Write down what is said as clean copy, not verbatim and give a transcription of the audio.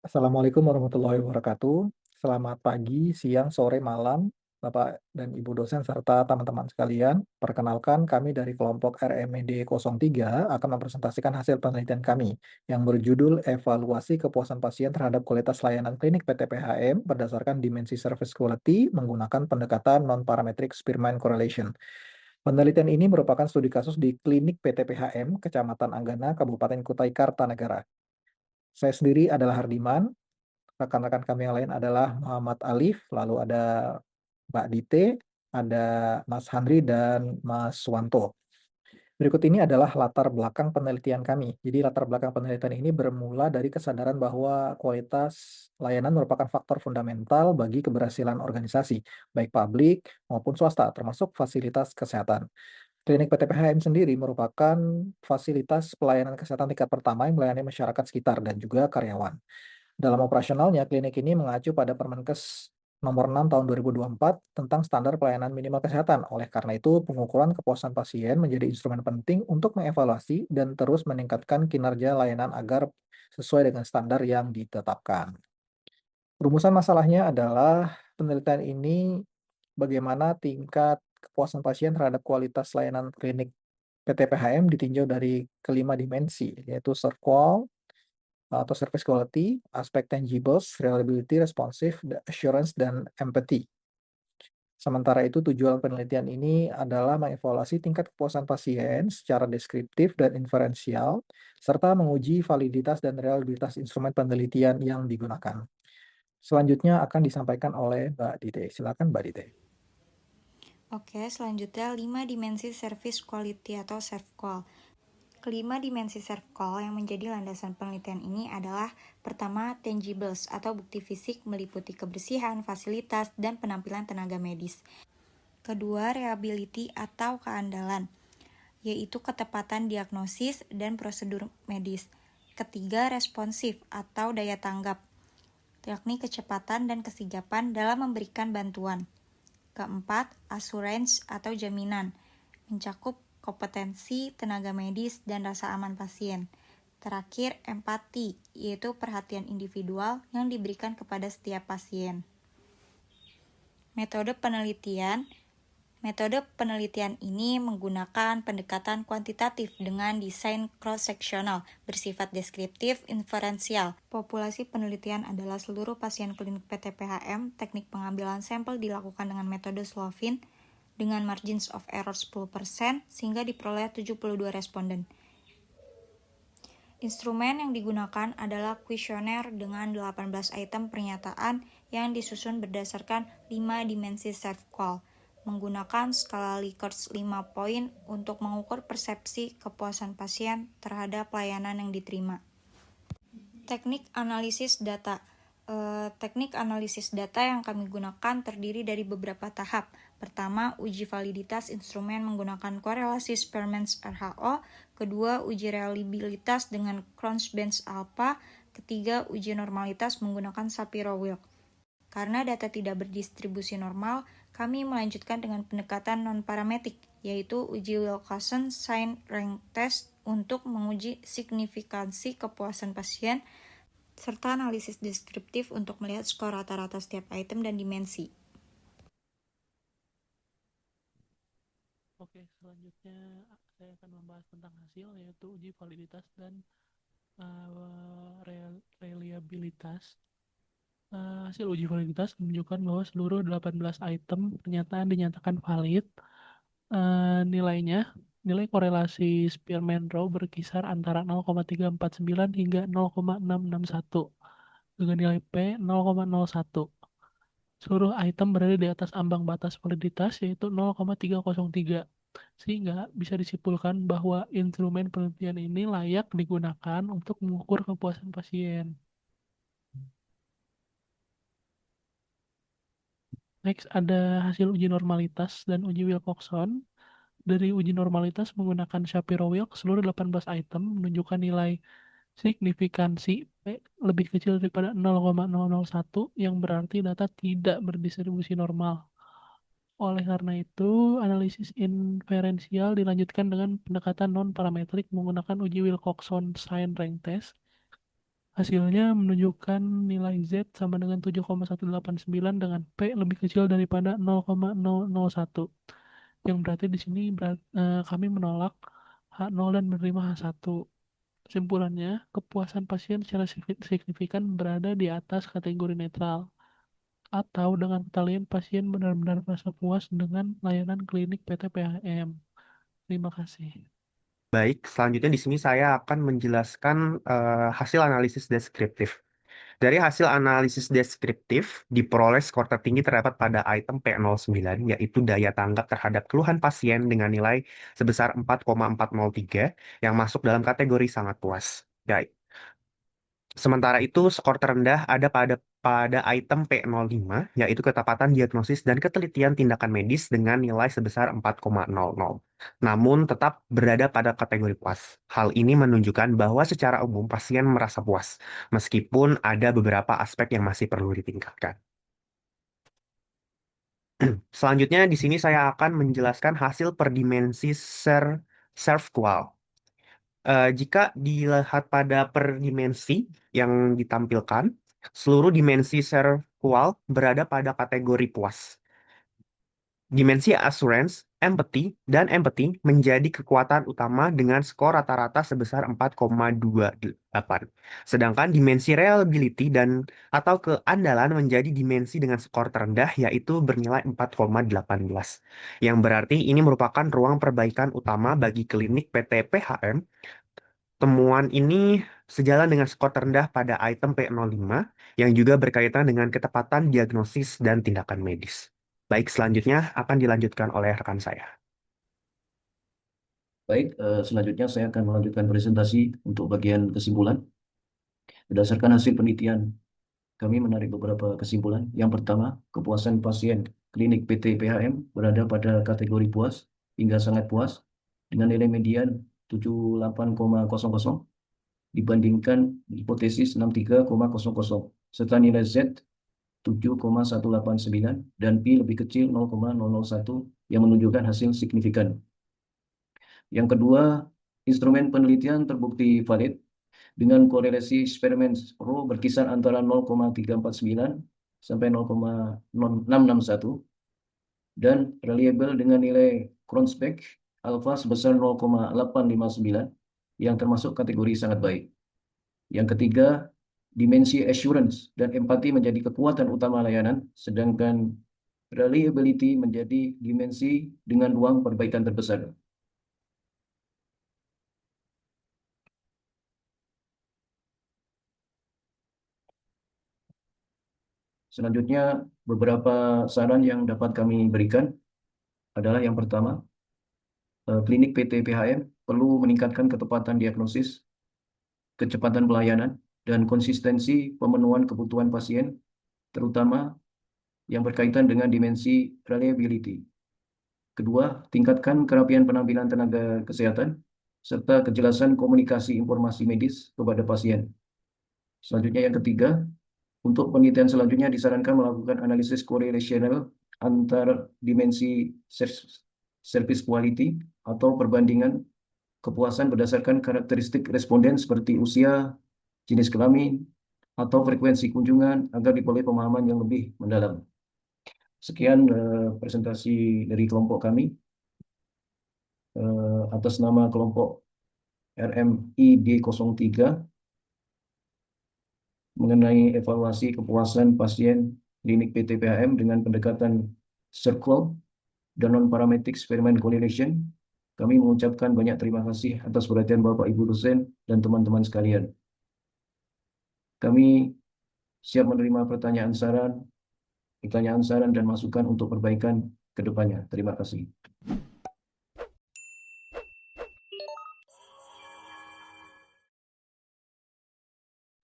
Assalamualaikum warahmatullahi wabarakatuh. Selamat pagi, siang, sore, malam, Bapak dan Ibu dosen serta teman-teman sekalian. Perkenalkan, kami dari kelompok RMED 03 akan mempresentasikan hasil penelitian kami yang berjudul Evaluasi Kepuasan Pasien Terhadap Kualitas Layanan Klinik PT PHM berdasarkan dimensi Service Quality menggunakan pendekatan Non-Parametric Spearman Correlation. Penelitian ini merupakan studi kasus di Klinik PT PHM, Kecamatan Anggana, Kabupaten Kutai Kartanegara. Saya sendiri adalah Hardiman. Rekan-rekan kami yang lain adalah Muhammad Alif, lalu ada Mbak Dite, ada Mas Handri, dan Mas Wanto. Berikut ini adalah latar belakang penelitian kami. Jadi latar belakang penelitian ini bermula dari kesadaran bahwa kualitas layanan merupakan faktor fundamental bagi keberhasilan organisasi, baik publik maupun swasta, termasuk fasilitas kesehatan. Klinik PT PHM sendiri merupakan fasilitas pelayanan kesehatan tingkat pertama yang melayani masyarakat sekitar dan juga karyawan. Dalam operasionalnya, klinik ini mengacu pada Permenkes Nomor 6 Tahun 2024 tentang standar pelayanan minimal kesehatan. Oleh karena itu, pengukuran kepuasan pasien menjadi instrumen penting untuk mengevaluasi dan terus meningkatkan kinerja layanan agar sesuai dengan standar yang ditetapkan. Rumusan masalahnya adalah penelitian ini bagaimana tingkat kepuasan pasien terhadap kualitas layanan klinik PT PHM ditinjau dari kelima dimensi, yaitu SERQUAL, atau service quality, aspek tangibles, reliability, responsive, assurance, dan empathy. Sementara itu, tujuan penelitian ini adalah mengevaluasi tingkat kepuasan pasien secara deskriptif dan inferensial, serta menguji validitas dan reliabilitas instrumen penelitian yang digunakan. Selanjutnya akan disampaikan oleh Mbak Dite. Silakan Mbak Dite. Oke, selanjutnya 5 dimensi service quality atau SERVQUAL. Kelima dimensi SERVQUAL yang menjadi landasan penelitian ini adalah pertama, tangibles atau bukti fisik meliputi kebersihan, fasilitas, dan penampilan tenaga medis. Kedua, reliability atau keandalan, yaitu ketepatan diagnosis dan prosedur medis. Ketiga, responsif atau daya tanggap, yakni kecepatan dan kesigapan dalam memberikan bantuan. Keempat, assurance atau jaminan, mencakup kompetensi tenaga medis dan rasa aman pasien. Terakhir, empati, yaitu perhatian individual yang diberikan kepada setiap pasien. Metode penelitian ini menggunakan pendekatan kuantitatif dengan desain cross-sectional, bersifat deskriptif, inferensial. Populasi penelitian adalah seluruh pasien klinik PT PHM. Teknik pengambilan sampel dilakukan dengan metode Slovin dengan margins of error 10% sehingga diperoleh 72 responden. Instrumen yang digunakan adalah kuesioner dengan 18 item pernyataan yang disusun berdasarkan 5 dimensi SERVQUAL, menggunakan skala Likert 5 poin untuk mengukur persepsi kepuasan pasien terhadap layanan yang diterima. Teknik analisis data. Teknik analisis data yang kami gunakan terdiri dari beberapa tahap. Pertama, uji validitas instrumen menggunakan korelasi Spearman's RHO. Kedua, uji reliabilitas dengan Crohn's-Benz alpha. Ketiga, uji normalitas menggunakan Shapiro-Wilk. Karena data tidak berdistribusi normal, kami melanjutkan dengan pendekatan non-parametrik, yaitu uji Wilcoxon Sign Rank Test untuk menguji signifikansi kepuasan pasien, serta analisis deskriptif untuk melihat skor rata-rata setiap item dan dimensi. Oke, selanjutnya saya akan membahas tentang hasil, yaitu uji validitas dan reliabilitas. Hasil uji validitas menunjukkan bahwa seluruh 18 item pernyataan dinyatakan valid. Nilai korelasi Spearman Rho berkisar antara 0,349 hingga 0,661 dengan nilai P 0,01. Seluruh item berada di atas ambang batas validitas yaitu 0,303. Sehingga bisa disimpulkan bahwa instrumen penelitian ini layak digunakan untuk mengukur kepuasan pasien. Next ada hasil uji normalitas dan uji Wilcoxon. Dari uji normalitas menggunakan Shapiro-Wilk, seluruh 18 item menunjukkan nilai signifikansi P lebih kecil daripada 0,001 yang berarti data tidak berdistribusi normal. Oleh karena itu, analisis inferensial dilanjutkan dengan pendekatan non-parametrik menggunakan uji Wilcoxon Sign Rank Test. Hasilnya menunjukkan nilai Z sama dengan 7,189 dengan P lebih kecil daripada 0,001. Yang berarti di sini kami menolak H0 dan menerima H1. Kesimpulannya, kepuasan pasien secara signifikan berada di atas kategori netral. Atau dengan kata lain, pasien benar-benar merasa puas dengan layanan klinik PT-PHM. Terima kasih. Baik, selanjutnya di sini saya akan menjelaskan hasil analisis deskriptif. Dari hasil analisis deskriptif, diperoleh skor tertinggi terdapat pada item P09, yaitu daya tanggap terhadap keluhan pasien dengan nilai sebesar 4,403 yang masuk dalam kategori sangat puas. Ya, sementara itu, skor terendah ada pada item P05, yaitu ketepatan diagnosis dan ketelitian tindakan medis dengan nilai sebesar 4,00. Namun, tetap berada pada kategori puas. Hal ini menunjukkan bahwa secara umum pasien merasa puas, meskipun ada beberapa aspek yang masih perlu ditingkatkan. Selanjutnya, di sini saya akan menjelaskan hasil per dimensi serve qual. Jika dilihat pada per dimensi yang ditampilkan, seluruh dimensi serkual berada pada kategori puas. Dimensi assurance, empathy, dan empathy menjadi kekuatan utama dengan skor rata-rata sebesar 4,28. Sedangkan dimensi reliability dan atau keandalan menjadi dimensi dengan skor terendah yaitu bernilai 4,18. Yang berarti ini merupakan ruang perbaikan utama bagi klinik PT PHM. Temuan ini sejalan dengan skor terendah pada item P05 yang juga berkaitan dengan ketepatan diagnosis dan tindakan medis. Baik, selanjutnya akan dilanjutkan oleh rekan saya. Baik, selanjutnya saya akan melanjutkan presentasi untuk bagian kesimpulan. Berdasarkan hasil penelitian, kami menarik beberapa kesimpulan. Yang pertama, kepuasan pasien klinik PT PHM berada pada kategori puas hingga sangat puas dengan nilai median 78,00 dibandingkan hipotesis 63,00 serta nilai Z 7,189 dan P lebih kecil 0,001 yang menunjukkan hasil signifikan. Yang kedua, instrumen penelitian terbukti valid dengan korelasi eksperimen Rho berkisar antara 0,349 sampai 0,661 dan reliable dengan nilai Kronspek alfa sebesar 0,859 yang termasuk kategori sangat baik. Yang ketiga, dimensi assurance dan empati menjadi kekuatan utama layanan, sedangkan reliability menjadi dimensi dengan ruang perbaikan terbesar. Selanjutnya, beberapa saran yang dapat kami berikan adalah yang pertama, klinik PT PHM perlu meningkatkan ketepatan diagnosis, kecepatan pelayanan, dan konsistensi pemenuhan kebutuhan pasien, terutama yang berkaitan dengan dimensi reliability. Kedua, tingkatkan kerapian penampilan tenaga kesehatan, serta kejelasan komunikasi informasi medis kepada pasien. Selanjutnya yang ketiga, untuk penelitian selanjutnya disarankan melakukan analisis korelasional antar dimensi service quality atau perbandingan kepuasan berdasarkan karakteristik responden seperti usia, jenis kelamin, atau frekuensi kunjungan agar diperoleh pemahaman yang lebih mendalam. Sekian presentasi dari kelompok kami. Atas nama kelompok RMID03 mengenai evaluasi kepuasan pasien klinik PT PHM dengan pendekatan circle dan non-parametric experiment correlation. Kami mengucapkan banyak terima kasih atas perhatian Bapak Ibu dosen dan teman-teman sekalian. Kami siap menerima pertanyaan saran dan masukan untuk perbaikan ke depannya. Terima kasih.